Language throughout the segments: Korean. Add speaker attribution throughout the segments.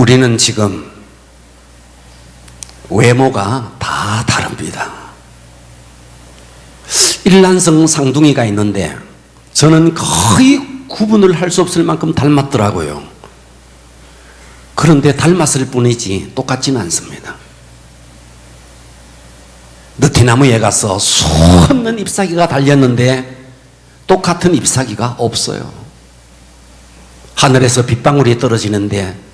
Speaker 1: 우리는 지금 외모가 다 다릅니다. 일란성 쌍둥이가 있는데 저는 거의 구분을 할 수 없을 만큼 닮았더라고요. 그런데 닮았을 뿐이지 똑같지는 않습니다. 느티나무에 가서 수없는 잎사귀가 달렸는데 똑같은 잎사귀가 없어요. 하늘에서 빗방울이 떨어지는데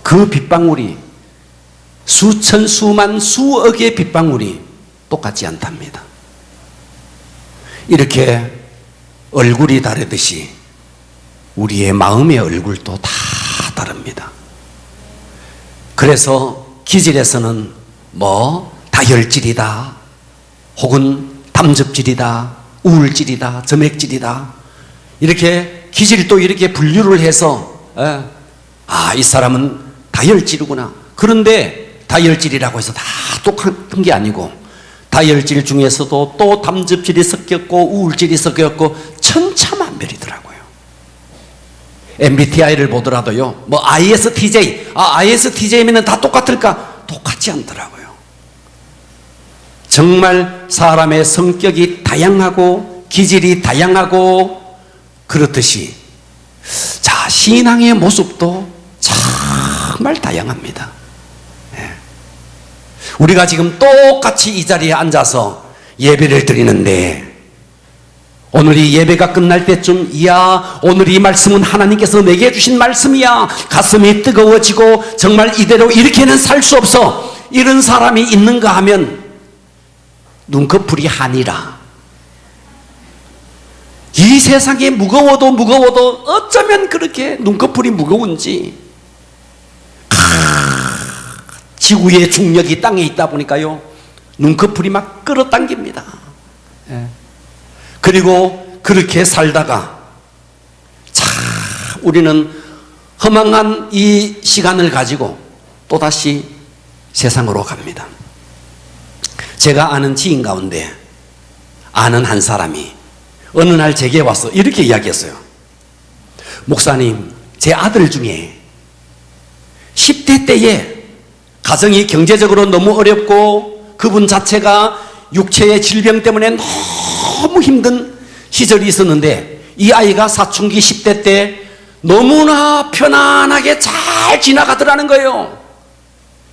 Speaker 1: 그 빗방울이 수천, 수만, 수억의 빗방울이 똑같지 않답니다. 이렇게 얼굴이 다르듯이 우리의 마음의 얼굴도 다 다릅니다. 그래서 기질에서는 다혈질이다, 혹은 담즙질이다, 우울질이다, 점액질이다, 이렇게 기질도 이렇게 분류를 해서 이 사람은 다혈질이구나. 그런데 다혈질이라고 해서 다 똑같은 게 아니고 다혈질 중에서도 또 담즙질이 섞였고 우울질이 섞였고 천차만별이더라고요. MBTI를 보더라도요, ISTJ, ISTJ면 다 똑같을까? 똑같지 않더라고요. 정말 사람의 성격이 다양하고 기질이 다양하고 그렇듯이 신앙의 모습도 정말 다양합니다. 우리가 지금 똑같이 이 자리에 앉아서 예배를 드리는데 오늘 이 예배가 끝날 때쯤 오늘 이 말씀은 하나님께서 내게 주신 말씀이야, 가슴이 뜨거워지고 정말 이대로 이렇게는 살 수 없어, 이런 사람이 있는가 하면 눈꺼풀이 한이라. 이 세상에 무거워도 어쩌면 그렇게 눈꺼풀이 무거운지, 지구의 중력이 땅에 있다 보니까요, 눈꺼풀이 막 끌어당깁니다. 그리고 그렇게 살다가 우리는 허망한 이 시간을 가지고 또다시 세상으로 갑니다. 제가 아는 지인 가운데 아는 한 사람이 어느 날 제게 와서 이렇게 이야기했어요. 목사님, 제 아들 중에 10대 때에 가정이 경제적으로 너무 어렵고 그분 자체가 육체의 질병 때문에 너무 힘든 시절이 있었는데 이 아이가 사춘기 10대 때 너무나 편안하게 잘 지나가더라는 거예요.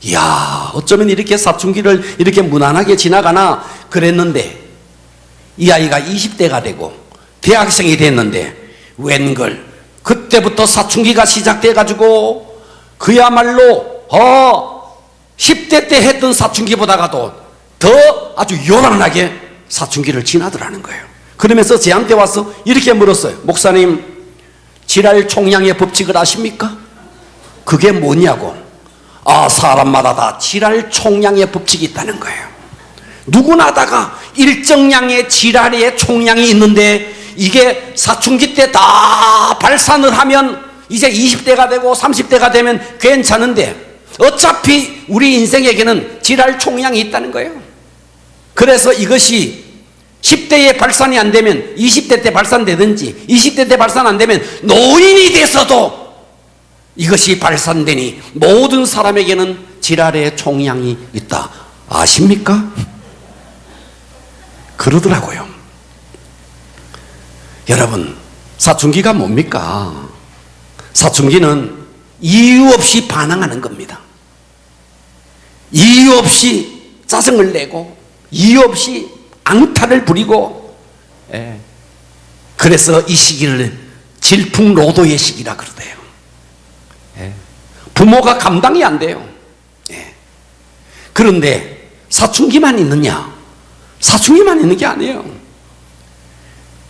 Speaker 1: 이야, 어쩌면 이렇게 사춘기를 이렇게 무난하게 지나가나 그랬는데 이 아이가 20대가 되고 대학생이 됐는데 웬걸 그때부터 사춘기가 시작돼 가지고 그야말로 10대 때 했던 사춘기보다가도 더 아주 요란하게 사춘기를 지나더라는 거예요. 그러면서 저한테 와서 이렇게 물었어요. 목사님, 지랄 총량의 법칙을 아십니까? 그게 뭐냐고. 사람마다 다 지랄 총량의 법칙이 있다는 거예요. 누구나 다가 일정량의 지랄의 총량이 있는데 이게 사춘기 때 다 발산을 하면 이제 20대가 되고 30대가 되면 괜찮은데 어차피 우리 인생에게는 지랄 총량이 있다는 거예요. 그래서 이것이 10대에 발산이 안 되면 20대 때 발산되든지 20대 때 발산 안 되면 노인이 돼서도 이것이 발산되니 모든 사람에게는 지랄의 총량이 있다. 아십니까? 그러더라고요. 여러분, 사춘기가 뭡니까? 사춘기는 이유 없이 반항하는 겁니다. 이유 없이 짜증을 내고 이유 없이 앙탈을 부리고, 그래서 이 시기를 질풍노도의 시기라 그러대요. 부모가 감당이 안 돼요. 그런데 사춘기만 있느냐? 사춘기만 있는 게 아니에요.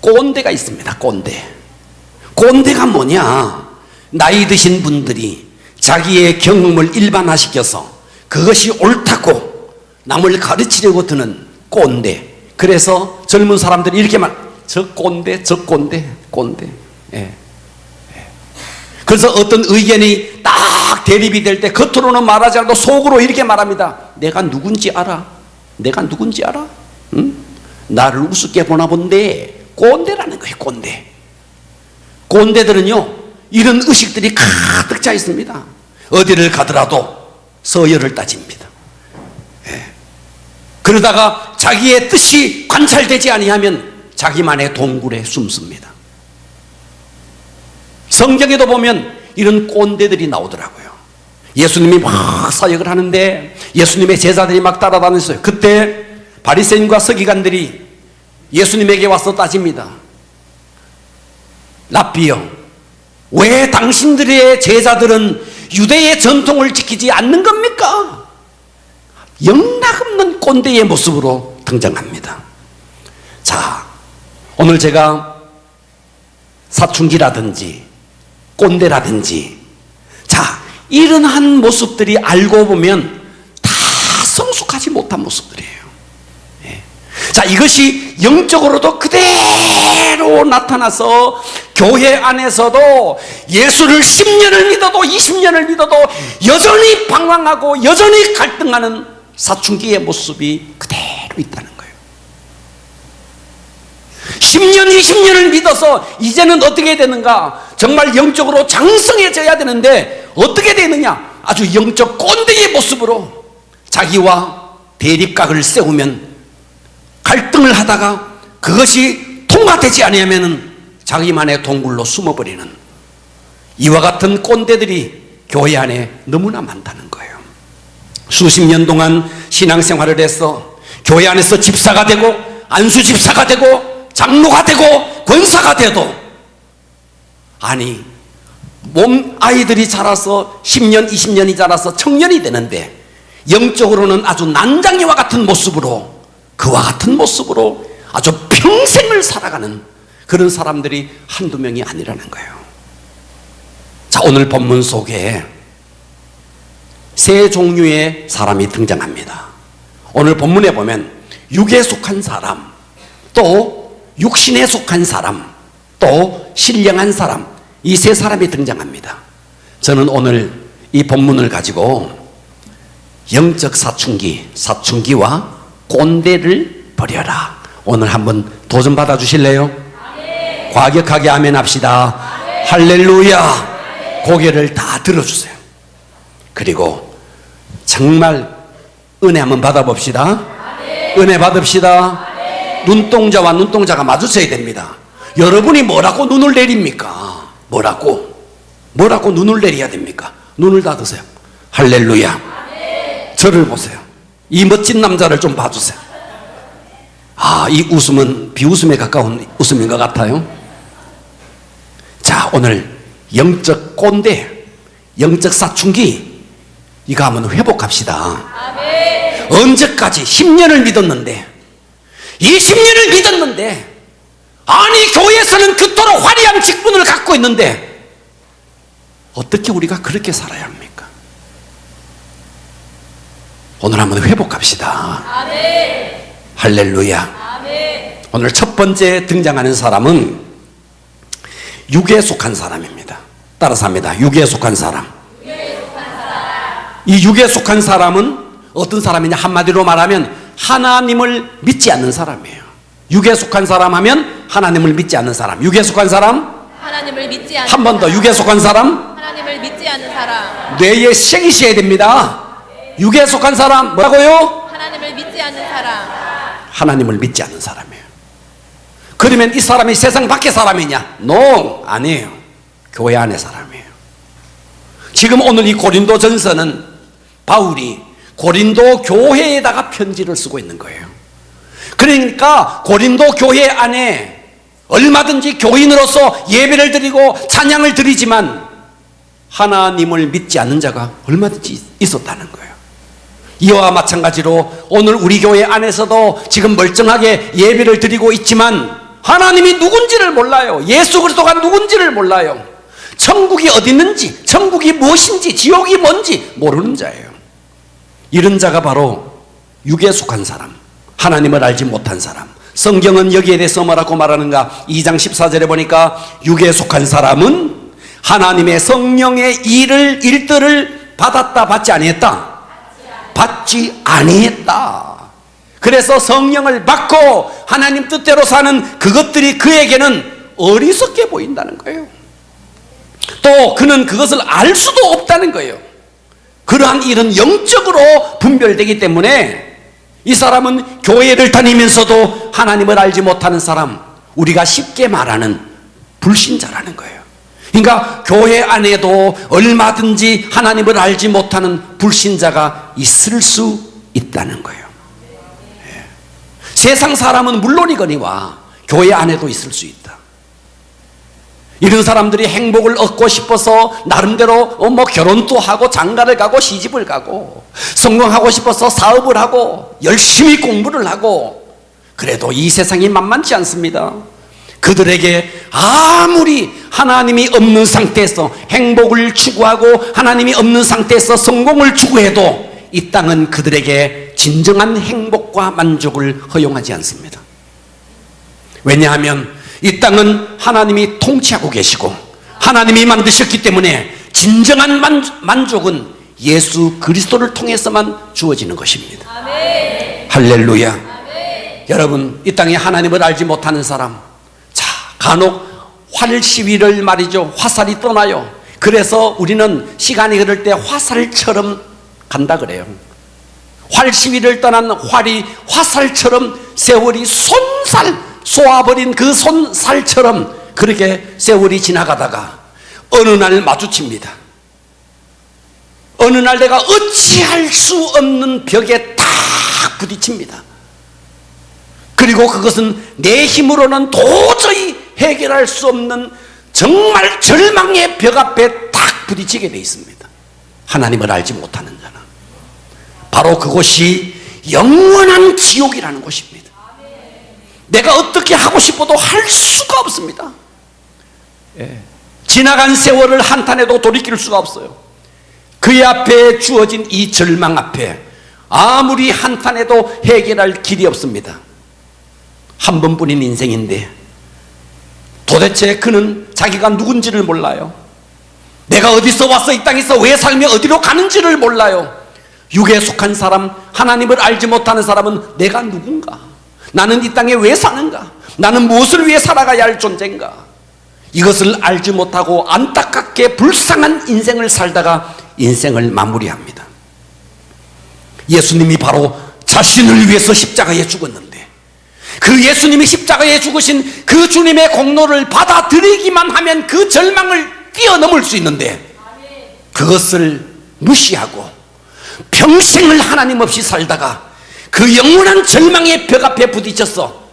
Speaker 1: 꼰대가 있습니다. 꼰대가 뭐냐? 나이 드신 분들이 자기의 경험을 일반화시켜서 그것이 옳다고 남을 가르치려고 드는 꼰대. 그래서 젊은 사람들이 이렇게 저 꼰대. 그래서 어떤 의견이 딱 대립이 될 때 겉으로는 말하지 않고 속으로 이렇게 말합니다. 내가 누군지 알아? 응? 나를 우습게 보나 본데. 꼰대라는 거예요. 꼰대들은요, 이런 의식들이 가득 차 있습니다. 어디를 가더라도 서열을 따집니다. 예. 그러다가 자기의 뜻이 관찰되지 아니하면 자기만의 동굴에 숨습니다. 성경에도 보면 이런 꼰대들이 나오더라고요. 예수님이 막 사역을 하는데 예수님의 제자들이 막 따라다녔어요. 그때 바리새인과 서기관들이 예수님에게 와서 따집니다. 랍비여, 왜 당신들의 제자들은 유대의 전통을 지키지 않는 겁니까? 영락없는 꼰대의 모습으로 등장합니다. 자, 오늘 제가 사춘기라든지 꼰대라든지, 자, 이러한 모습들이 알고 보면 다 성숙하지 못한 모습들이에요. 예. 자, 이것이 영적으로도 그대로 나타나서 교회 안에서도 예수를 10년을 믿어도 20년을 믿어도 여전히 방황하고 여전히 갈등하는 사춘기의 모습이 그대로 있다는 거예요. 10년, 20년을 믿어서 이제는 어떻게 되는가? 정말 영적으로 장성해져야 되는데 어떻게 되느냐? 아주 영적 꼰대의 모습으로 자기와 대립각을 세우면 갈등을 하다가 그것이 통과되지 않으면 자기만의 동굴로 숨어버리는 이와 같은 꼰대들이 교회 안에 너무나 많다는 거예요. 수십 년 동안 신앙생활을 해서 교회 안에서 집사가 되고 안수 집사가 되고 장로가 되고 권사가 돼도, 아니 몸 아이들이 자라서 10년 20년이 자라서 청년이 되는데 영적으로는 아주 난장이와 같은 모습으로, 그와 같은 모습으로 아주 평생을 살아가는 그런 사람들이 한두 명이 아니라는 거예요. 자, 오늘 본문 속에 세 종류의 사람이 등장합니다. 오늘 본문에 보면 육에 속한 사람, 또 육신에 속한 사람, 또 신령한 사람, 이 세 사람이 등장합니다. 저는 오늘 이 본문을 가지고 영적 사춘기, 사춘기와 꼰대를 버려라, 오늘 한번 도전 받아 주실래요? 아멘. 과격하게 아멘 합시다. 아멘. 할렐루야. 아멘. 고개를 다 들어주세요. 그리고 정말 은혜 한번 받아봅시다. 아멘. 은혜 받읍시다. 아멘. 눈동자와 눈동자가 마주쳐야 됩니다. 여러분이 뭐라고 눈을 내립니까? 뭐라고 눈을 내려야 됩니까? 눈을 닫으세요. 할렐루야. 아멘. 저를 보세요. 이 멋진 남자를 좀 봐주세요. 아, 이 웃음은 비웃음에 가까운 웃음인 것 같아요. 자, 오늘 영적 꼰대, 영적 사춘기, 이거 한번 회복합시다. 아멘. 언제까지 10년을 믿었는데, 20년을 믿었는데, 아니 교회에서는 그토록 화려한 직분을 갖고 있는데 어떻게 우리가 그렇게 살아야 합니까? 오늘 한번 회복합시다. 아멘. 할렐루야. 아멘. 오늘 첫 번째 등장하는 사람은 육에 속한 사람입니다. 따라서 합니다. 육에 속한 사람. 이 육에 속한 사람은 어떤 사람이냐? 한마디로 말하면 하나님을 믿지 않는 사람이에요. 육에 속한 사람 하면 하나님을 믿지 않는 사람. 육에 속한 사람? 하나님을 믿지 않는 사람. 한 번 더. 육에 속한 사람? 하나님을 믿지 않는 사람. 뇌에 새기셔야 됩니다. 육에 속한 사람 뭐라고요? 하나님을 믿지 않는 사람. 하나님을 믿지 않는 사람이에요. 그러면 이 사람이 세상 밖의 사람이냐? No, 아니에요. 교회 안의 사람이에요. 지금 오늘 이 고린도 전서는 바울이 고린도 교회에다가 편지를 쓰고 있는 거예요. 그러니까 고린도 교회 안에 얼마든지 교인으로서 예배를 드리고 찬양을 드리지만 하나님을 믿지 않는 자가 얼마든지 있었다는 거예요. 이와 마찬가지로 오늘 우리 교회 안에서도 지금 멀쩡하게 예배를 드리고 있지만 하나님이 누군지를 몰라요. 예수 그리스도가 누군지를 몰라요. 천국이 어디 있는지, 천국이 무엇인지, 지옥이 뭔지 모르는 자예요. 이런 자가 바로 육에 속한 사람, 하나님을 알지 못한 사람. 성경은 여기에 대해서 뭐라고 말하는가? 2장 14절에 보니까 육에 속한 사람은 하나님의 성령의 일들을 받았다 받지 아니했다? 받지 아니했다. 그래서 성령을 받고 하나님 뜻대로 사는 그것들이 그에게는 어리석게 보인다는 거예요. 또 그는 그것을 알 수도 없다는 거예요. 그러한 일은 영적으로 분별되기 때문에 이 사람은 교회를 다니면서도 하나님을 알지 못하는 사람, 우리가 쉽게 말하는 불신자라는 거예요. 그러니까 교회 안에도 얼마든지 하나님을 알지 못하는 불신자가 있을 수 있다는 거예요. 세상 사람은 물론이거니와 교회 안에도 있을 수 있다. 이런 사람들이 행복을 얻고 싶어서 나름대로 결혼도 하고 장가를 가고 시집을 가고 성공하고 싶어서 사업을 하고 열심히 공부를 하고, 그래도 이 세상이 만만치 않습니다. 그들에게 아무리 하나님이 없는 상태에서 행복을 추구하고 하나님이 없는 상태에서 성공을 추구해도 이 땅은 그들에게 진정한 행복과 만족을 허용하지 않습니다. 왜냐하면 이 땅은 하나님이 통치하고 계시고 하나님이 만드셨기 때문에 진정한 만족은 예수 그리스도를 통해서만 주어지는 것입니다. 아멘. 할렐루야. 아멘. 여러분, 이 땅에 하나님을 알지 못하는 사람, 자, 간혹 활 시위를 말이죠, 화살이 떠나요. 그래서 우리는 시간이 흐를 때 화살처럼 간다 그래요. 활 시위를 떠난 활이 화살처럼 세월이 쏘아버린 그 손살처럼 그렇게 세월이 지나가다가 어느 날 마주칩니다. 어느 날 내가 어찌할 수 없는 벽에 딱 부딪힙니다. 그리고 그것은 내 힘으로는 도저히 해결할 수 없는 정말 절망의 벽 앞에 딱 부딪히게 되어 있습니다. 하나님을 알지 못하는 자는 바로 그곳이 영원한 지옥이라는 곳입니다. 내가 어떻게 하고 싶어도 할 수가 없습니다. 지나간 세월을 한탄해도 돌이킬 수가 없어요. 그의 앞에 주어진 이 절망 앞에 아무리 한탄해도 해결할 길이 없습니다. 한 번뿐인 인생인데 도대체 그는 자기가 누군지를 몰라요. 내가 어디서 와서 이 땅에서 왜 살며 어디로 가는지를 몰라요. 육에 속한 사람, 하나님을 알지 못하는 사람은 내가 누군가? 나는 이 땅에 왜 사는가? 나는 무엇을 위해 살아가야 할 존재인가? 이것을 알지 못하고 안타깝게 불쌍한 인생을 살다가 인생을 마무리합니다. 예수님이 바로 자신을 위해서 십자가에 죽었는데 그 예수님이 십자가에 죽으신 그 주님의 공로를 받아들이기만 하면 그 절망을 뛰어넘을 수 있는데 그것을 무시하고 평생을 하나님 없이 살다가 그 영원한 절망의 벽 앞에 부딪혀서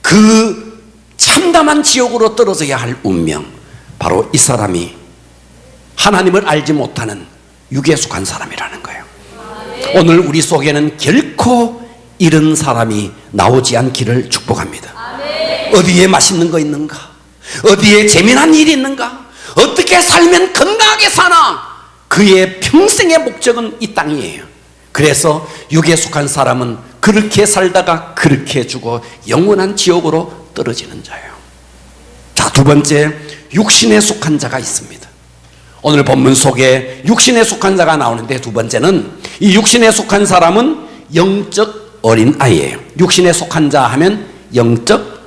Speaker 1: 그 참담한 지옥으로 떨어져야 할 운명, 바로 이 사람이 하나님을 알지 못하는 육에 속한 사람이라는 거예요. 오늘 우리 속에는 결코 이런 사람이 나오지 않기를 축복합니다. 어디에 맛있는 거 있는가? 어디에 재미난 일이 있는가? 어떻게 살면 건강하게 사나? 그의 평생의 목적은 이 땅이에요. 그래서 육에 속한 사람은 그렇게 살다가 그렇게 죽어 영원한 지옥으로 떨어지는 자예요. 자, 두 번째, 육신에 속한 자가 있습니다. 오늘 본문 속에 육신에 속한 자가 나오는데, 두 번째는 이 육신에 속한 사람은 영적 어린아이예요. 육신에 속한 자 하면 영적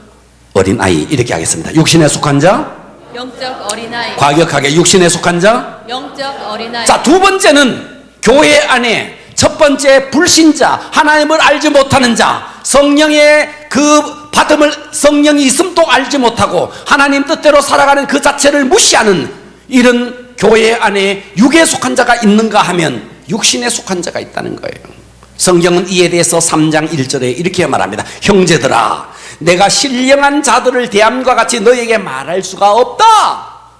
Speaker 1: 어린아이, 이렇게 하겠습니다. 육신에 속한 자,
Speaker 2: 영적 어린아이.
Speaker 1: 과격하게 육신에 속한 자,
Speaker 2: 영적 어린아이.
Speaker 1: 자, 두 번째는 교회 안에 첫 번째 불신자, 하나님을 알지 못하는 자, 성령의 그 받음을, 성령이 있음도 알지 못하고 하나님 뜻대로 살아가는 그 자체를 무시하는 이런 교회 안에 육에 속한 자가 있는가 하면 육신에 속한 자가 있다는 거예요. 성경은 이에 대해서 3장 1절에 이렇게 말합니다. 형제들아, 내가 신령한 자들을 대함과 같이 너에게 말할 수가 없다.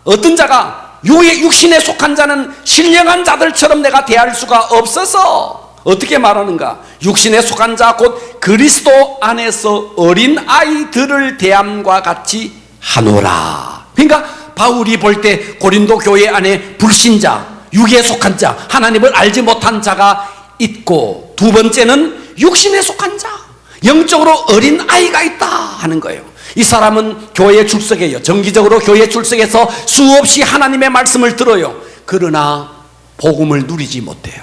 Speaker 1: 어떤 자가? 육신에 속한 자는 신령한 자들처럼 내가 대할 수가 없어서 어떻게 말하는가? 육신에 속한 자 곧 그리스도 안에서 어린 아이들을 대함과 같이 하노라. 그러니까 바울이 볼 때 고린도 교회 안에 불신자, 육에 속한 자, 하나님을 알지 못한 자가 있고, 두 번째는 육신에 속한 자, 영적으로 어린 아이가 있다 하는 거예요. 이 사람은 교회에 출석해요. 정기적으로 교회에 출석해서 수없이 하나님의 말씀을 들어요. 그러나 복음을 누리지 못해요.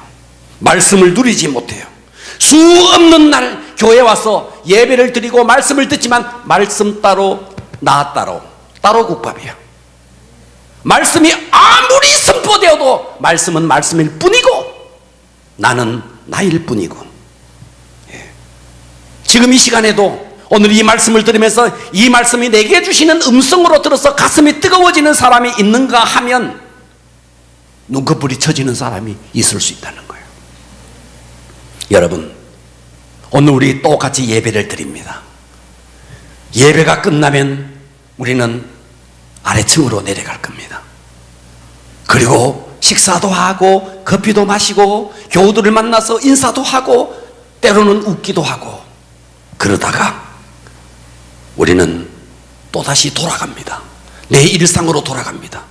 Speaker 1: 말씀을 누리지 못해요. 수 없는 날 교회에 와서 예배를 드리고 말씀을 듣지만 말씀 따로 나 따로 국밥이야. 말씀이 아무리 선포되어도 말씀은 말씀일 뿐이고 나는 나일 뿐이고. 예. 지금 이 시간에도 오늘 이 말씀을 들으면서 이 말씀이 내게 주시는 음성으로 들어서 가슴이 뜨거워지는 사람이 있는가 하면 눈꺼풀이 쳐지는 사람이 있을 수 있다는 거예요. 여러분, 오늘 우리 똑같이 예배를 드립니다. 예배가 끝나면 우리는 아래층으로 내려갈 겁니다. 그리고 식사도 하고 커피도 마시고 교우들을 만나서 인사도 하고 때로는 웃기도 하고 그러다가 우리는 또다시 돌아갑니다. 내 일상으로 돌아갑니다.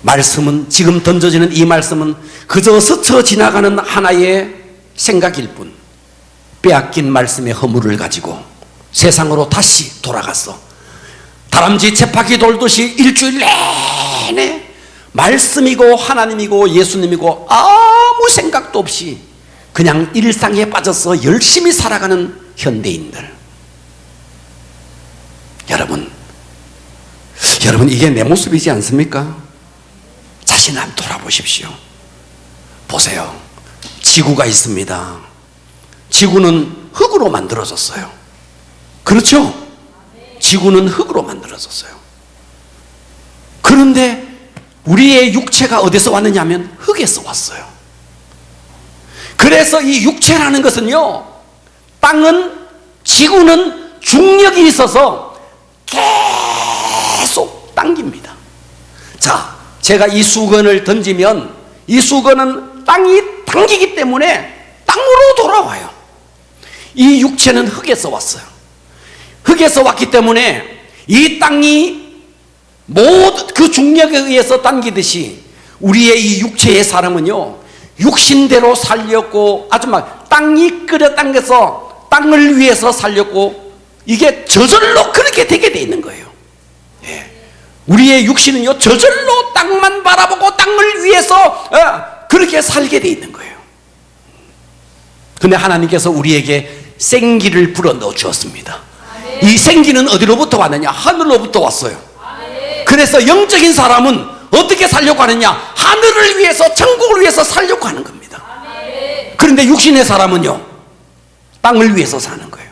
Speaker 1: 말씀은, 지금 던져지는 이 말씀은 그저 스쳐 지나가는 하나의 생각일 뿐, 빼앗긴 말씀의 허물을 가지고 세상으로 다시 돌아갔어. 다람쥐 쳇바퀴 돌듯이 일주일 내내 말씀이고 하나님이고 예수님이고 아무 생각도 없이 그냥 일상에 빠져서 열심히 살아가는 현대인들. 여러분 이게 내 모습이지 않습니까? 자신을 한번 돌아보십시오. 보세요. 지구가 있습니다. 지구는 흙으로 만들어졌어요. 그렇죠? 지구는 흙으로 만들어졌어요. 그런데 우리의 육체가 어디서 왔느냐 하면 흙에서 왔어요. 그래서 이 육체라는 것은요, 지구는 중력이 있어서 계속 당깁니다. 자, 제가 이 수건을 던지면 이 수건은 땅이 당기기 때문에 땅으로 돌아와요. 이 육체는 흙에서 왔어요. 흙에서 왔기 때문에 이 땅이 모두 그 중력에 의해서 당기듯이 우리의 이 육체의 사람은요, 육신대로 살렸고 아주 막 땅이 끌어당겨서 땅을 위해서 살렸고 이게 저절로 그렇게 되게 돼 있는 거예요. 예. 우리의 육신은요, 저절로 땅만 바라보고 땅을 위해서 그렇게 살게 돼 있는 거예요. 근데 하나님께서 우리에게 생기를 불어 넣어 주었습니다. 이 생기는 어디로부터 왔느냐? 하늘로부터 왔어요. 그래서 영적인 사람은 어떻게 살려고 하느냐? 하늘을 위해서, 천국을 위해서 살려고 하는 겁니다. 그런데 육신의 사람은요, 땅을 위해서 사는 거예요.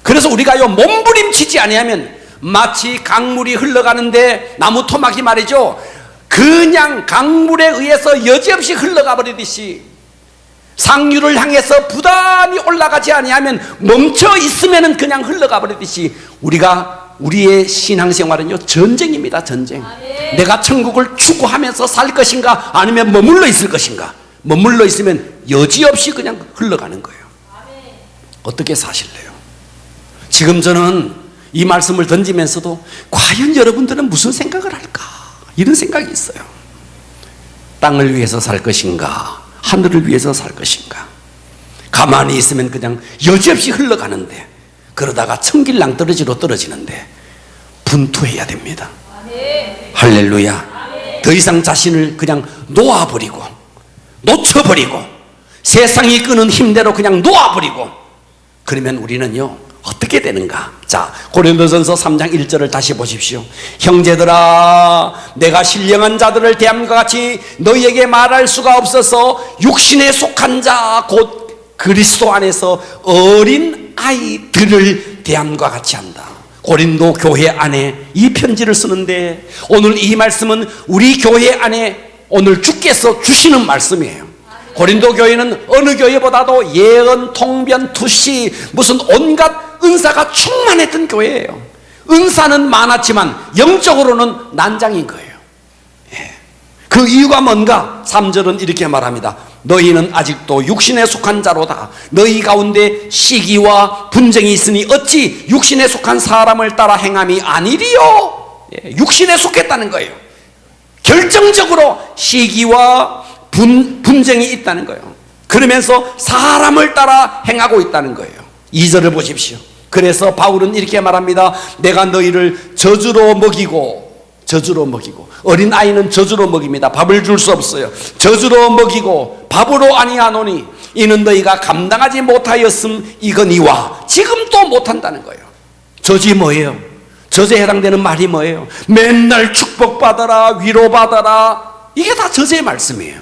Speaker 1: 그래서 우리가요, 몸부림치지 아니하면 마치 강물이 흘러가는데 나무 토막이 말이죠, 그냥 강물에 의해서 여지없이 흘러가 버리듯이 상류를 향해서 부담이 올라가지 아니하면 멈춰 있으면 그냥 흘러가 버리듯이 우리의 신앙생활은요, 전쟁입니다. 전쟁. 내가 천국을 추구하면서 살 것인가 아니면 머물러 있을 것인가. 머물러 있으면 여지없이 그냥 흘러가는 거예요. 어떻게 사실래요? 지금 저는 이 말씀을 던지면서도 과연 여러분들은 무슨 생각을 할까, 이런 생각이 있어요. 땅을 위해서 살 것인가, 하늘을 위해서 살 것인가. 가만히 있으면 그냥 여지없이 흘러가는데, 그러다가 천길낭떠러지로 떨어지는데 분투해야 됩니다. 할렐루야. 더 이상 자신을 그냥 놓아버리고 놓쳐버리고 세상이 끄는 힘대로 그냥 놓아버리고 그러면 우리는요, 어떻게 되는가? 자, 고린도전서 3장 1절을 다시 보십시오. 형제들아, 내가 신령한 자들을 대함과 같이 너희에게 말할 수가 없어서 육신에 속한 자 곧 그리스도 안에서 어린 아이들을 대함과 같이 한다. 고린도 교회 안에 이 편지를 쓰는데 오늘 이 말씀은 우리 교회 안에 오늘 주께서 주시는 말씀이에요. 고린도 교회는 어느 교회보다도 예언, 통변, 투시, 무슨 온갖 은사가 충만했던 교회예요. 은사는 많았지만 영적으로는 난장인 거예요. 예. 그 이유가 뭔가? 3절은 이렇게 말합니다. 너희는 아직도 육신에 속한 자로다. 너희 가운데 시기와 분쟁이 있으니 어찌 육신에 속한 사람을 따라 행함이 아니리요? 예. 육신에 속했다는 거예요. 결정적으로 시기와 분쟁이 있다는 거예요. 그러면서 사람을 따라 행하고 있다는 거예요. 2절을 보십시오. 그래서 바울은 이렇게 말합니다. 내가 너희를 저주로 먹이고 어린아이는 저주로 먹입니다. 밥을 줄 수 없어요. 저주로 먹이고 밥으로 아니하노니 이는 너희가 감당하지 못하였음 이거니와. 지금 또 못한다는 거예요. 저지 뭐예요? 저주에 해당되는 말이 뭐예요? 맨날 축복받아라, 위로받아라, 이게 다 저주의 말씀이에요.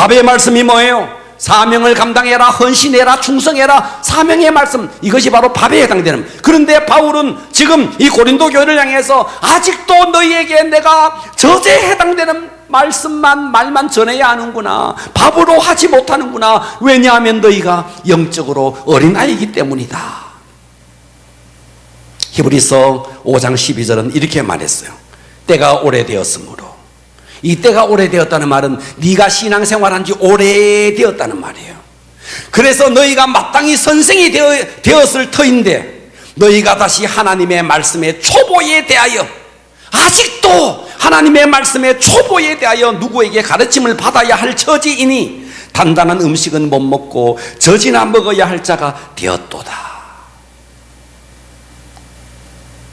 Speaker 1: 밥의 말씀이 뭐예요? 사명을 감당해라, 헌신해라, 충성해라. 사명의 말씀, 이것이 바로 밥에 해당되는. 그런데 바울은 지금 이 고린도 교회를 향해서 아직도 너희에게 내가 저제에 해당되는 말만 전해야 하는구나, 밥으로 하지 못하는구나. 왜냐하면 너희가 영적으로 어린아이이기 때문이다. 히브리서 5장 12절은 이렇게 말했어요. 때가 오래되었으므로. 이 때가 오래되었다는 말은 네가 신앙생활한 지 오래되었다는 말이에요. 그래서 너희가 마땅히 선생이 되었을 터인데 너희가 다시 하나님의 말씀의 초보에 대하여, 아직도 하나님의 말씀의 초보에 대하여 누구에게 가르침을 받아야 할 처지이니 단단한 음식은 못 먹고 젖이나 먹어야 할 자가 되었도다.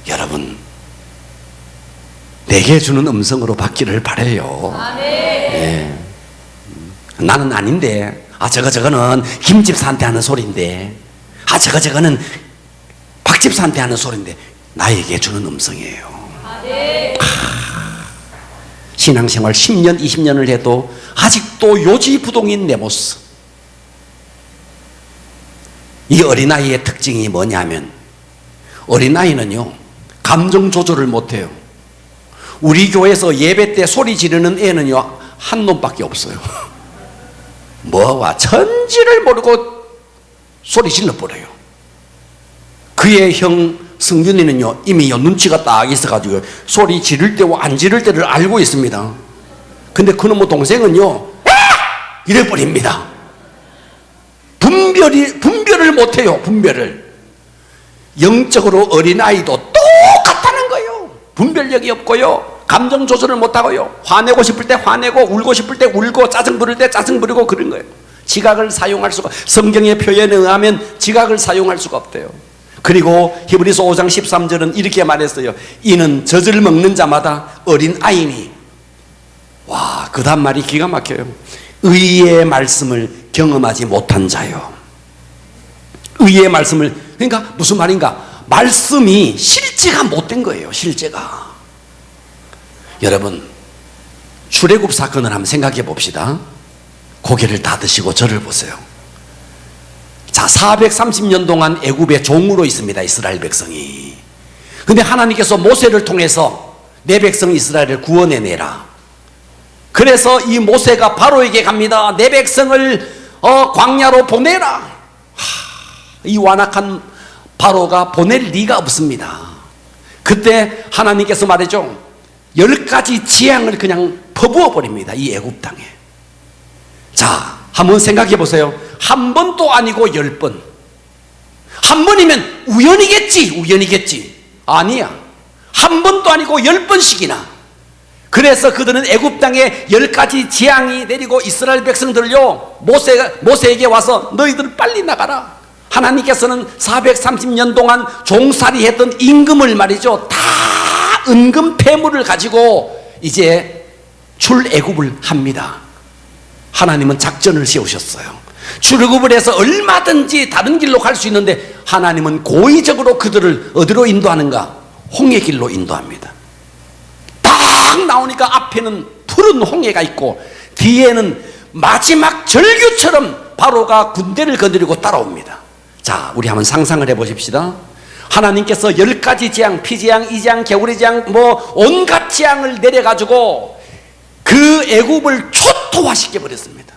Speaker 1: 여러분, 내게 주는 음성으로 받기를 바라요. 네. 나는 아닌데, 저거는 김집사한테 하는 소리인데, 저거는 박집사한테 하는 소리인데, 나에게 주는 음성이에요. 신앙생활 10년 20년을 해도 아직도 요지부동인 내 모습. 이 어린아이의 특징이 뭐냐면, 어린아이는요 감정 조절을 못해요. 우리 교회에서 예배 때 소리 지르는 애는요 한 놈밖에 없어요. 뭐와 천지를 모르고 소리 질러버려요. 그의 형 승균이는요 이미 눈치가 딱 있어가지고 소리 지를 때와 안 지를 때를 알고 있습니다. 근데 그놈의 동생은요 이래버립니다. 분별을 못해요. 분별을. 영적으로 어린아이도 똑같다는 거예요. 분별력이 없고요, 감정 조절을 못하고요, 화내고 싶을 때 화내고 울고 싶을 때 울고 짜증 부릴 때 짜증 부리고 그런 거예요. 지각을 사용할 수가, 성경의 표현에 의하면 지각을 사용할 수가 없대요. 그리고 히브리서 5장 13절은 이렇게 말했어요. 이는 젖을 먹는 자마다 어린아이니. 와, 그 다음 말이 기가 막혀요. 의의 말씀을 경험하지 못한 자요. 의의 말씀을, 그러니까 무슨 말인가? 말씀이 실제가 못된 거예요. 실제가. 여러분, 출애굽 사건을 한번 생각해 봅시다. 고개를 다 드시고 저를 보세요. 자, 430년 동안 애굽의 종으로 있습니다. 이스라엘 백성이. 근데 하나님께서 모세를 통해서 내 백성 이스라엘을 구원해내라. 그래서 이 모세가 바로에게 갑니다. 내 백성을 광야로 보내라. 이 완악한 바로가 보낼 리가 없습니다. 그때 하나님께서 말이죠, 10가지 재앙을 그냥 퍼부어 버립니다. 이 애굽 땅에. 자, 한번 생각해 보세요. 한 번도 아니고 10번. 한 번이면 우연이겠지. 아니야. 한 번도 아니고 10번씩이나. 그래서 그들은 애굽 땅에 10가지 재앙이 내리고 이스라엘 백성들요 모세에게 와서 너희들 빨리 나가라. 하나님께서는 430년 동안 종살이 했던 임금을 말이죠, 다 은금 폐물을 가지고 이제 출애굽을 합니다. 하나님은 작전을 세우셨어요. 출애굽을 해서 얼마든지 다른 길로 갈 수 있는데 하나님은 고의적으로 그들을 어디로 인도하는가? 홍해 길로 인도합니다. 딱 나오니까 앞에는 푸른 홍해가 있고 뒤에는 마지막 절규처럼 바로가 군대를 거느리고 따라옵니다. 자, 우리 한번 상상을 해보십시다. 하나님께서 10가지 재앙, 피재앙, 이재앙, 개구리 재앙, 온갖 재앙을 내려가지고 그 애굽을 초토화시켜 버렸습니다.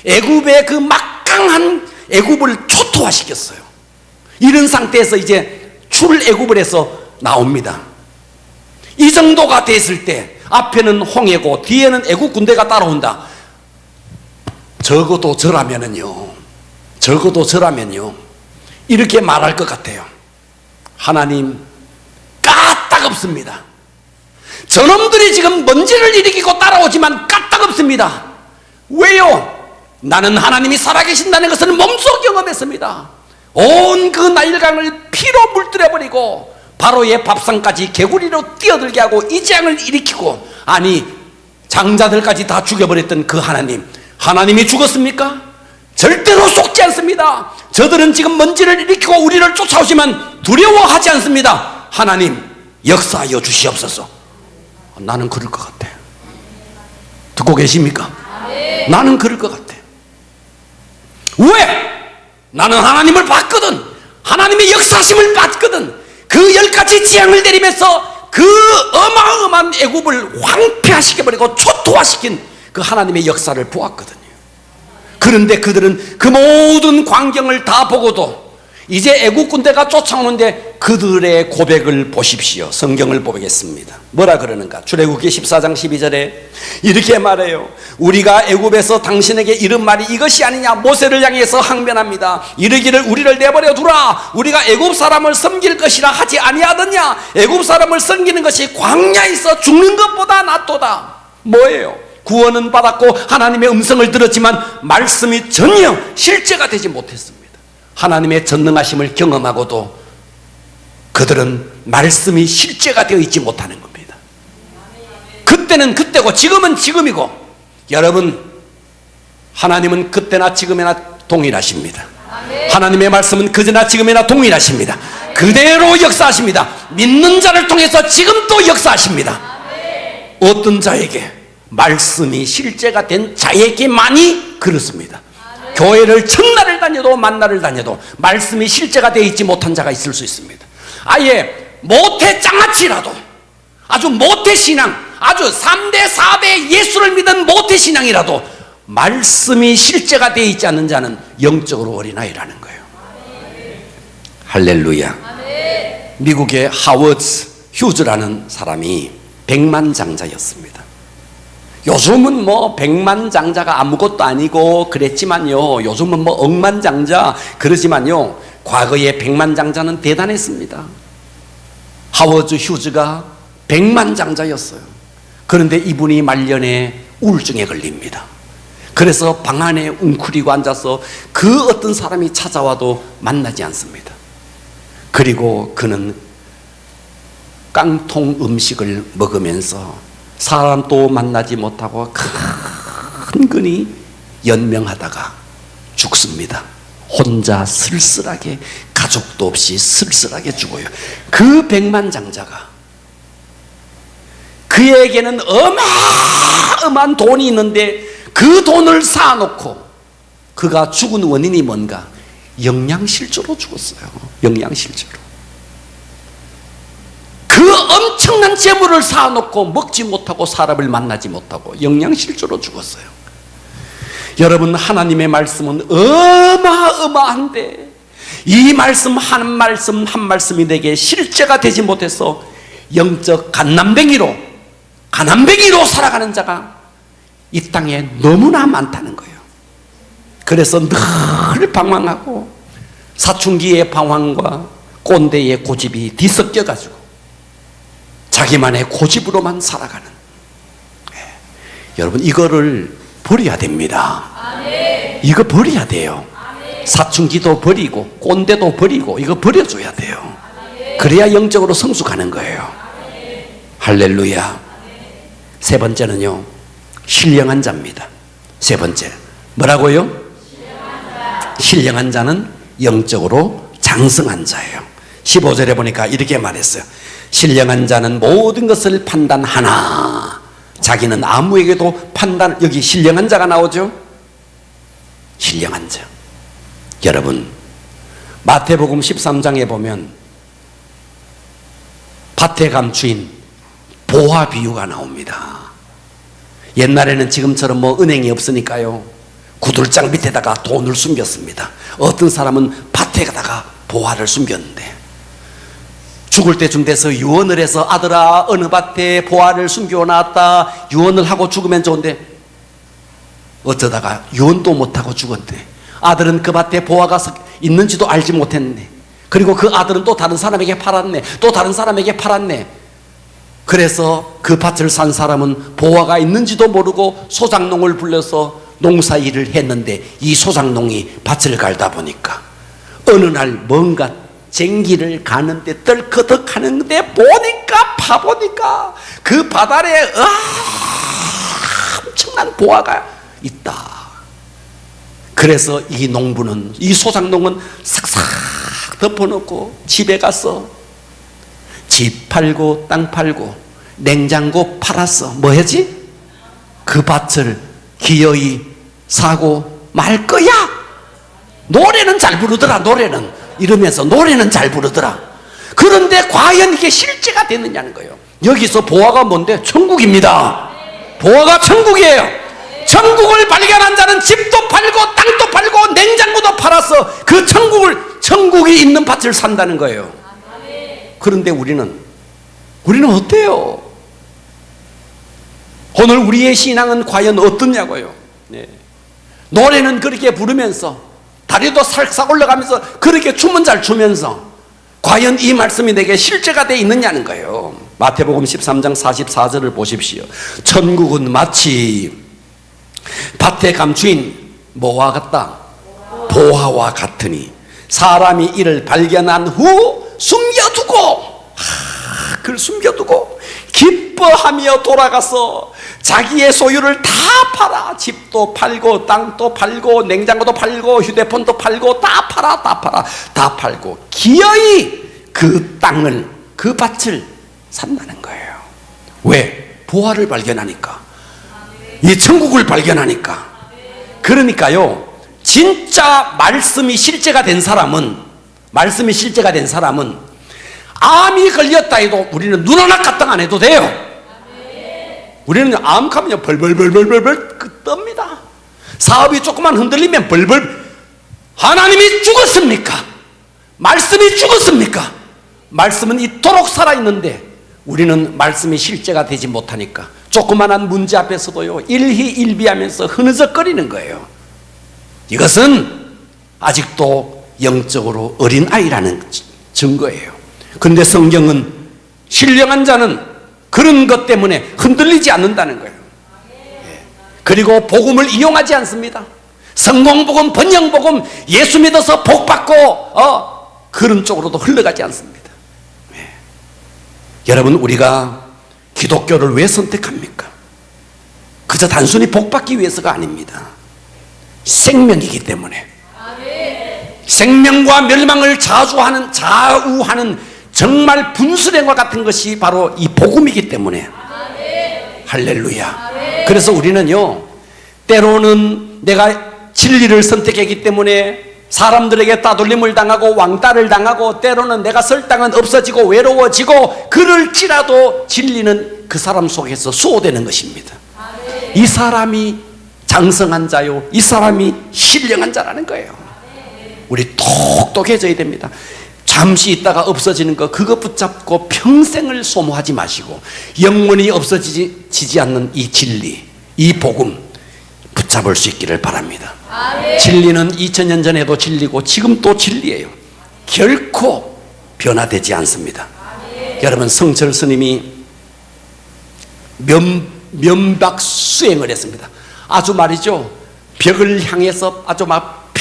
Speaker 1: 애굽의 그 막강한 애굽을 초토화시켰어요. 이런 상태에서 이제 출애굽을 해서 나옵니다. 이 정도가 됐을 때 앞에는 홍해고 뒤에는 애굽 군대가 따라온다. 적어도 저라면요 이렇게 말할 것 같아요. 하나님, 까딱없습니다. 저놈들이 지금 먼지를 일으키고 따라오지만 까딱없습니다. 왜요? 나는 하나님이 살아계신다는 것을 몸소 경험했습니다. 온 그 나일강을 피로 물들여버리고 바로의 밥상까지 개구리로 뛰어들게 하고 이 재앙을 일으키고, 아니 장자들까지 다 죽여버렸던 그 하나님이 죽었습니까? 절대로 속지 않습니다. 저들은 지금 먼지를 일으키고 우리를 쫓아오지만 두려워하지 않습니다. 하나님, 역사하여 주시옵소서. 나는 그럴 것 같아요. 듣고 계십니까? 나는 그럴 것 같아. 왜? 나는 하나님을 봤거든. 하나님의 역사심을 봤거든. 그 10가지 재앙을 내리면서 그 어마어마한 애굽을 황폐화시켜버리고 초토화시킨 그 하나님의 역사를 보았거든요. 그런데 그들은 그 모든 광경을 다 보고도 이제 애국 군대가 쫓아오는데 그들의 고백을 보십시오. 성경을 보겠습니다. 뭐라 그러는가? 출애굽기 14장 12절에 이렇게 말해요. 우리가 애굽에서 당신에게 이른 말이 이것이 아니냐. 모세를 향해서 항변합니다. 이르기를 우리를 내버려 두라. 우리가 애굽 사람을 섬길 것이라 하지 아니하더냐. 애굽 사람을 섬기는 것이 광야에서 죽는 것보다 낫도다. 뭐예요? 구원은 받았고 하나님의 음성을 들었지만 말씀이 전혀 실제가 되지 못했습니다. 하나님의 전능하심을 경험하고도 그들은 말씀이 실제가 되어 있지 못하는 겁니다. 그때는 그때고 지금은 지금이고, 여러분, 하나님은 그때나 지금이나 동일하십니다. 하나님의 말씀은 그제나 지금이나 동일하십니다. 그대로 역사하십니다. 믿는 자를 통해서 지금도 역사하십니다. 어떤 자에게? 말씀이 실제가 된 자에게만이 그렇습니다. 교회를 첫날을 다녀도 만날을 다녀도 말씀이 실제가 되어 있지 못한 자가 있을 수 있습니다. 아예 모태 장아찌라도, 아주 모태 신앙, 아주 3대 4대 예수를 믿은 모태 신앙이라도 말씀이 실제가 되어 있지 않는 자는 영적으로 어린아이라는 거예요. 할렐루야. 미국의 하워드 휴즈라는 사람이 백만장자였습니다. 요즘은 뭐 백만장자가 아무것도 아니고 그랬지만요, 요즘은 뭐 억만장자 그러지만요, 과거에 백만장자는 대단했습니다. 하워드 휴즈가 백만장자였어요. 그런데 이분이 말년에 우울증에 걸립니다. 그래서 방 안에 웅크리고 앉아서 그 어떤 사람이 찾아와도 만나지 않습니다. 그리고 그는 깡통 음식을 먹으면서 사람도 만나지 못하고 근근히 연명하다가 죽습니다. 혼자 쓸쓸하게, 가족도 없이 쓸쓸하게 죽어요. 그 백만장자가, 그에게는 어마어마한 돈이 있는데 그 돈을 쌓아놓고 그가 죽은 원인이 뭔가? 영양실조로 죽었어요. 영양실조로. 그 엄청난 재물을 쌓아놓고 먹지 못하고 사람을 만나지 못하고 영양실조로 죽었어요. 여러분, 하나님의 말씀은 어마어마한데 이 말씀 한 말씀이 내게 실제가 되지 못해서 영적 갓난뱅이로 살아가는 자가 이 땅에 너무나 많다는 거예요. 그래서 늘 방황하고 사춘기의 방황과 꼰대의 고집이 뒤섞여가지고 자기만의 고집으로만 살아가는, 여러분, 이거를 버려야 됩니다. 이거 버려야 돼요. 사춘기도 버리고 꼰대도 버리고 이거 버려줘야 돼요. 그래야 영적으로 성숙하는 거예요. 할렐루야. 세 번째는요, 신령한 자입니다. 세 번째 뭐라고요? 신령한 자는 영적으로 장성한 자예요. 15절에 보니까 이렇게 말했어요. 신령한 자는 모든 것을 판단하나 자기는 아무에게도 여기 신령한 자가 나오죠. 신령한 자. 여러분, 마태복음 13장에 보면 밭에 감추인 보화 비유가 나옵니다. 옛날에는 지금처럼 뭐 은행이 없으니까요, 구들장 밑에다가 돈을 숨겼습니다. 어떤 사람은 밭에다가 보화를 숨겼는데 죽을 때쯤 돼서 유언을 해서 아들아 어느 밭에 보화를 숨겨놨다, 유언을 하고 죽으면 좋은데 어쩌다가 유언도 못하고 죽었대. 아들은 그 밭에 보화가 있는지도 알지 못했네. 그리고 그 아들은 또 다른 사람에게 팔았네. 또 다른 사람에게 팔았네. 그래서 그 밭을 산 사람은 보화가 있는지도 모르고 소장농을 불러서 농사일을 했는데 이 소장농이 밭을 갈다 보니까 어느 날 뭔가 쟁기를 가는데 떨커덕 하는데 파보니까 그 밭 아래에 엄청난 보화가 있다. 그래서 이 농부는, 이 소장농은 싹싹 덮어놓고 집에 가서 집 팔고 땅 팔고 냉장고 팔았어. 뭐 하지? 그 밭을 기어이 사고 말 거야. 노래는 잘 부르더라. 노래는 이러면서 노래는 잘 부르더라. 그런데 과연 이게 실제가 되느냐는 거예요. 여기서 보화가 뭔데? 천국입니다. 보화가 천국이에요. 천국을 발견한 자는 집도 팔고 땅도 팔고 냉장고도 팔아서 그 천국이 있는 밭을 산다는 거예요. 그런데 우리는 어때요? 오늘 우리의 신앙은 과연 어떠냐고요? 네. 노래는 그렇게 부르면서 다리도 살짝 올라가면서 그렇게 춤은 잘 추면서 과연 이 말씀이 내게 실제가 되어 있느냐는 거예요. 마태복음 13장 44절을 보십시오. 천국은 마치 밭에 감추인 뭐와 같다? 보화와 같으니 사람이 이를 발견한 후 그걸 숨겨두고 기뻐하며 돌아가서 자기의 소유를 다 팔아. 집도 팔고 땅도 팔고 냉장고도 팔고 휴대폰도 팔고 다 팔고 기어이 그 땅을, 그 밭을 산다는 거예요. 왜? 보화를 발견하니까, 이 천국을 발견하니까. 그러니까요, 진짜 말씀이 실제가 된 사람은 암이 걸렸다 해도 우리는 눈 하나 까딱 안 해도 돼요. 우리는 암하면 벌벌 떱니다. 사업이 조금만 흔들리면 벌벌. 하나님이 죽었습니까? 말씀이 죽었습니까? 말씀은 이토록 살아있는데 우리는 말씀이 실제가 되지 못하니까 조그만한 문제 앞에서도요 일희일비하면서 흐느적거리는 거예요. 이것은 아직도 영적으로 어린아이라는 증거예요. 그런데 성경은 신령한 자는 그런 것 때문에 흔들리지 않는다는 거예요. 그리고 복음을 이용하지 않습니다. 성공복음, 번영복음, 예수 믿어서 복받고 그런 쪽으로도 흘러가지 않습니다. 여러분, 우리가 기독교를 왜 선택합니까? 그저 단순히 복받기 위해서가 아닙니다. 생명이기 때문에. 생명과 멸망을 좌우하는 정말 분수령과 같은 것이 바로 이 복음이기 때문에. 할렐루야. 그래서 우리는요, 때로는 내가 진리를 선택했기 때문에 사람들에게 따돌림을 당하고 왕따를 당하고 때로는 내가 설 땅은 없어지고 외로워지고 그럴지라도 진리는 그 사람 속에서 수호되는 것입니다. 이 사람이 장성한 자요, 이 사람이 신령한 자라는 거예요. 우리 똑똑해져야 됩니다. 잠시 있다가 없어지는 거, 그거 붙잡고 평생을 소모하지 마시고 영원히 없어지지 않는 이 진리, 이 복음 붙잡을 수 있기를 바랍니다. 진리는 2000년 전에도 진리고 지금 또 진리예요. 결코 변화되지 않습니다. 여러분, 성철 스님이 면박수행을 했습니다. 아주 말이죠, 벽을 향해서 아주 막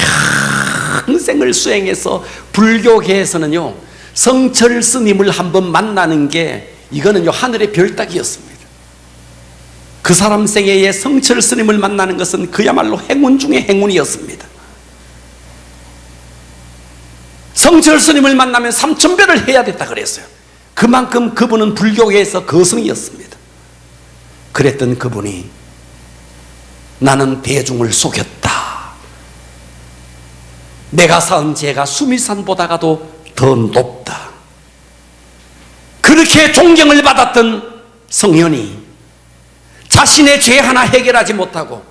Speaker 1: 평생을 수행해서 불교계에서는요, 성철 스님을 한번 만나는 게 이거는요 하늘의 별따기였습니다. 그 사람 생애에 성철 스님을 만나는 것은 그야말로 행운 중에 행운이었습니다. 성철 스님을 만나면 3000배를 해야 됐다 그랬어요. 그만큼 그분은 불교계에서 거성이었습니다. 그랬던 그분이 나는 대중을 속였다. 내가 쌓은 죄가 수미산보다가도 더 높다. 그렇게 존경을 받았던 성현이 자신의 죄 하나 해결하지 못하고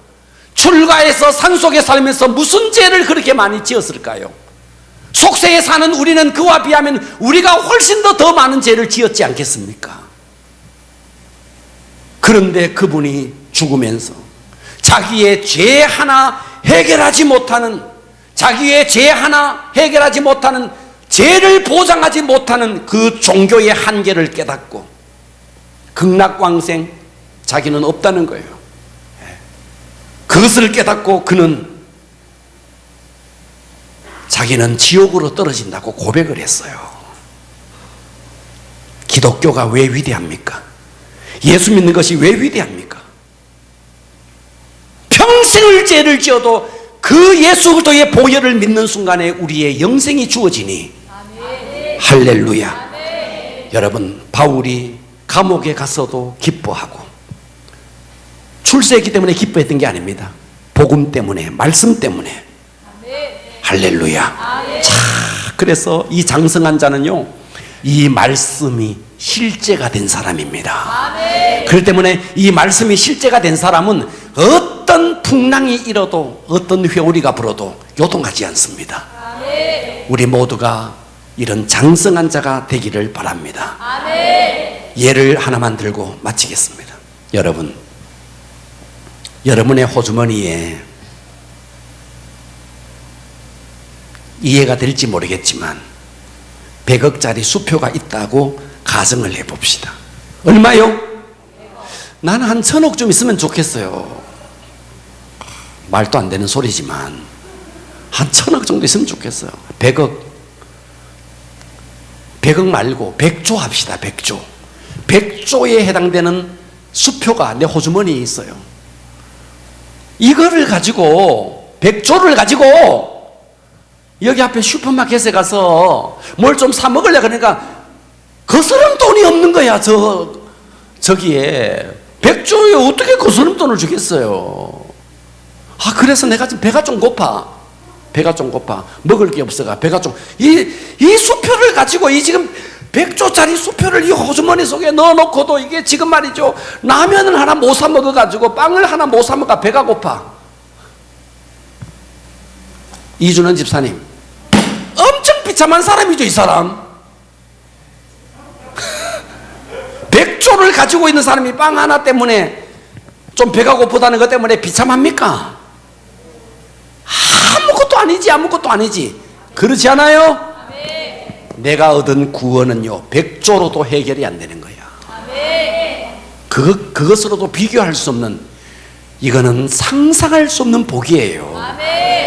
Speaker 1: 출가해서 산속에 살면서 무슨 죄를 그렇게 많이 지었을까요? 속세에 사는 우리는 그와 비하면 우리가 훨씬 더 많은 죄를 지었지 않겠습니까? 그런데 그분이 죽으면서 자기의 죄 하나 해결하지 못하는, 죄를 보장하지 못하는 그 종교의 한계를 깨닫고 극락왕생, 자기는 없다는 거예요. 그것을 깨닫고 그는 자기는 지옥으로 떨어진다고 고백을 했어요. 기독교가 왜 위대합니까? 예수 믿는 것이 왜 위대합니까? 평생을 죄를 지어도 그 예수 그리스도의 보혈을 믿는 순간에 우리의 영생이 주어지니. 할렐루야. 여러분, 바울이 감옥에 가서도 기뻐하고, 출세했기 때문에 기뻐했던 게 아닙니다. 복음 때문에, 말씀 때문에. 할렐루야. 자, 그래서 이 장성한 자는요, 이 말씀이 실제가 된 사람입니다. 그렇기 때문에 이 말씀이 실제가 된 사람은 어떤 풍랑이 일어도, 어떤 회오리가 불어도 요동하지 않습니다. 우리 모두가 이런 장성한 자가 되기를 바랍니다. 예를 하나만 들고 마치겠습니다. 여러분, 여러분의 호주머니에 이해가 될지 모르겠지만 100억짜리 수표가 있다고 가정을 해봅시다. 얼마요? 나는 한 1000억 좀 있으면 좋겠어요. 말도 안 되는 소리지만 한 1000억 정도 있으면 좋겠어요. 100억 말고 100조 합시다. 100조 100조에 해당되는 수표가 내 호주머니에 있어요. 이거를 가지고 100조를 가지고 여기 앞에 슈퍼마켓에 가서 뭘 좀 사 먹으려 그러니까 거스름 돈이 없는 거야. 저기에 100조에 어떻게 거스름 돈을 주겠어요. 그래서 내가 지금 배가 좀 고파. 먹을 게 없어가 배가 좀, 이 수표를 가지고 이 지금 100조짜리 수표를 이 호주머니 속에 넣어놓고도 이게 지금 말이죠, 라면을 하나 못 사 먹어가지고 빵을 하나 못 사 먹어 배가 고파. 이준원 집사님, 엄청 비참한 사람이죠, 이 사람. 100조를 가지고 있는 사람이 빵 하나 때문에 좀 배가 고프다는 것 때문에 비참합니까? 아무것도 아니지. 그렇지 않아요? 내가 얻은 구원은요, 100조로도 해결이 안 되는 거야. 그것으로도 비교할 수 없는, 이거는 상상할 수 없는 복이에요.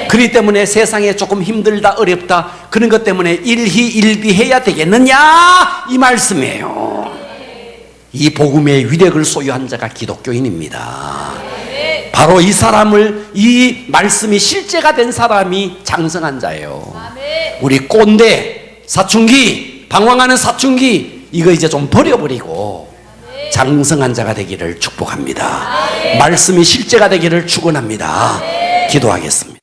Speaker 1: 그렇기 때문에 세상에 조금 힘들다, 어렵다, 그런 것 때문에 일희일비해야 되겠느냐, 이 말씀이에요. 이 복음의 위력을 소유한 자가 기독교인입니다. 바로 이 사람을, 이 말씀이 실제가 된 사람이 장성한 자예요. 우리 꼰대, 사춘기, 방황하는 사춘기, 이거 이제 좀 버려버리고 장성한 자가 되기를 축복합니다. 말씀이 실제가 되기를 축원합니다. 기도하겠습니다.